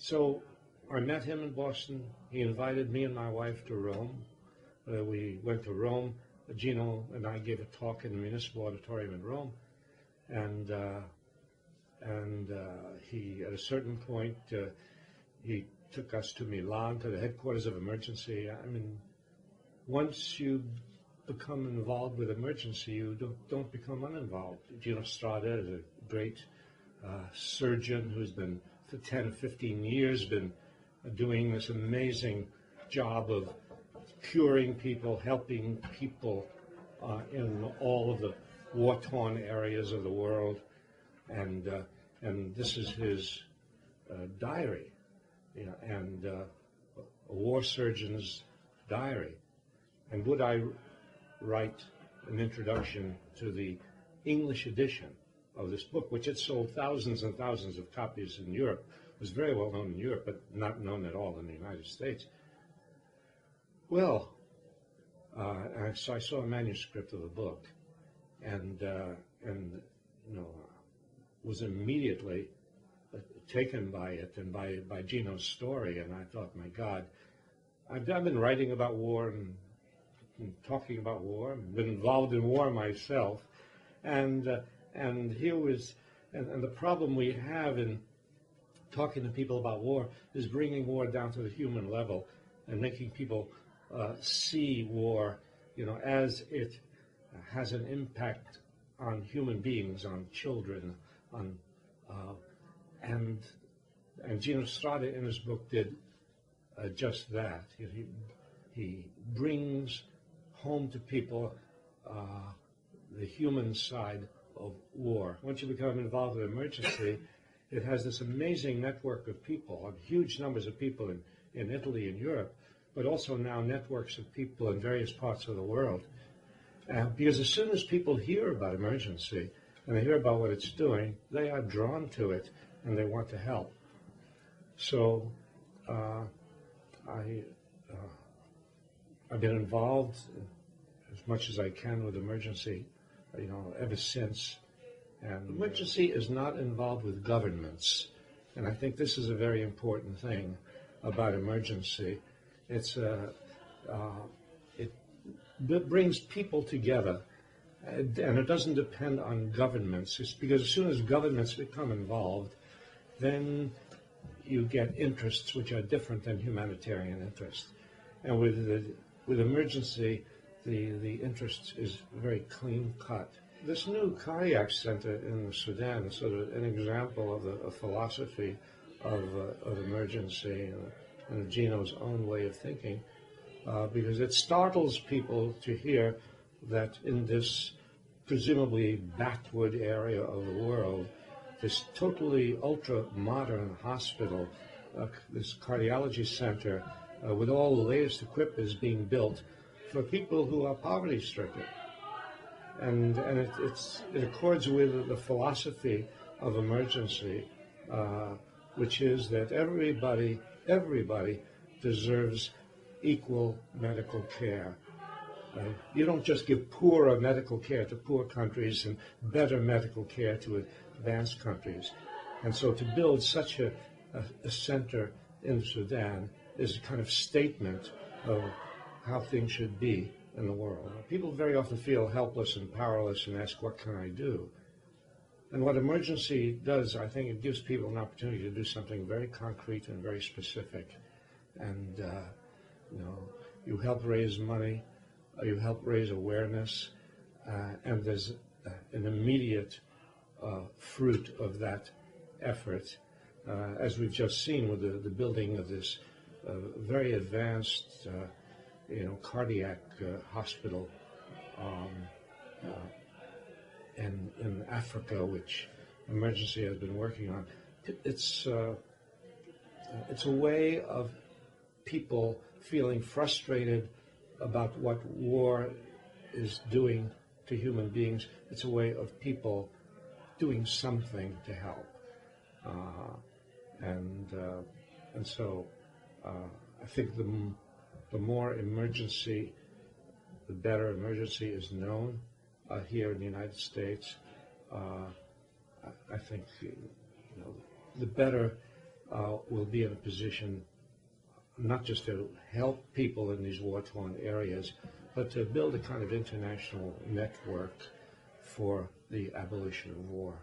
So I met him in Boston. He invited me and my wife to Rome. We went to Rome. Gino and I gave a talk in the municipal auditorium in Rome, and he, at a certain point, he took us to Milan, to the headquarters of emergency. I mean, once you become involved with emergency, you don't become uninvolved. Gino Strada is a great surgeon who's been, for 10 or 15 years, been doing this amazing job of curing people, helping people in all of the war-torn areas of the world. And this is his diary, and a war surgeon's diary. And would I write an introduction to the English edition of this book, which had sold thousands and thousands of copies in Europe, was very well known in Europe, but not known at all in the United States. Well, so I saw a manuscript of the book, and was immediately taken by it and by Gino's story. And I thought, my God, I've been writing about war and talking about war. I've been involved in war myself, and here was, and the problem we have in talking to people about war is bringing war down to the human level and making people see war, as it has an impact on human beings, on children, on and Gino Strada in his book did just that. He brings home to people the human side of war. Once you become involved with emergency, it has this amazing network of people, huge numbers of people in Italy and Europe, but also now networks of people in various parts of the world. Because as soon as people hear about emergency and they hear about what it's doing, they are drawn to it and they want to help. So I've been involved as much as I can with emergency, ever since. And emergency is not involved with governments, and I think this is a very important thing about emergency. It brings people together, and it doesn't depend on governments. It's because as soon as governments become involved, then you get interests which are different than humanitarian interests. And with emergency, the interest is very clean cut. This new cardiac center in Sudan is sort of an example of a philosophy of emergency and Gino's own way of thinking, because it startles people to hear that in this presumably backward area of the world, this totally ultra-modern hospital, this cardiology center, with all the latest equipment, is being built for people who are poverty-stricken. And it accords with the philosophy of emergency, which is that everybody deserves equal medical care. You don't just give poorer medical care to poor countries and better medical care to advanced countries. And so to build such a center in Sudan is a kind of statement of how things should be in the world. People very often feel helpless and powerless and ask, what can I do? And what emergency does, I think it gives people an opportunity to do something very concrete and very specific. And, you help raise money, you help raise awareness, and there's an immediate fruit of that effort, as we've just seen with the building of this very advanced cardiac hospital in Africa, which emergency has been working on. It's a way of people feeling frustrated about what war is doing to human beings. It's a way of people doing something to help, and so I think the more emergency, the better emergency is known here in the United States. I think the better will be in a position not just to help people in these war-torn areas, but to build a kind of international network for the abolition of war.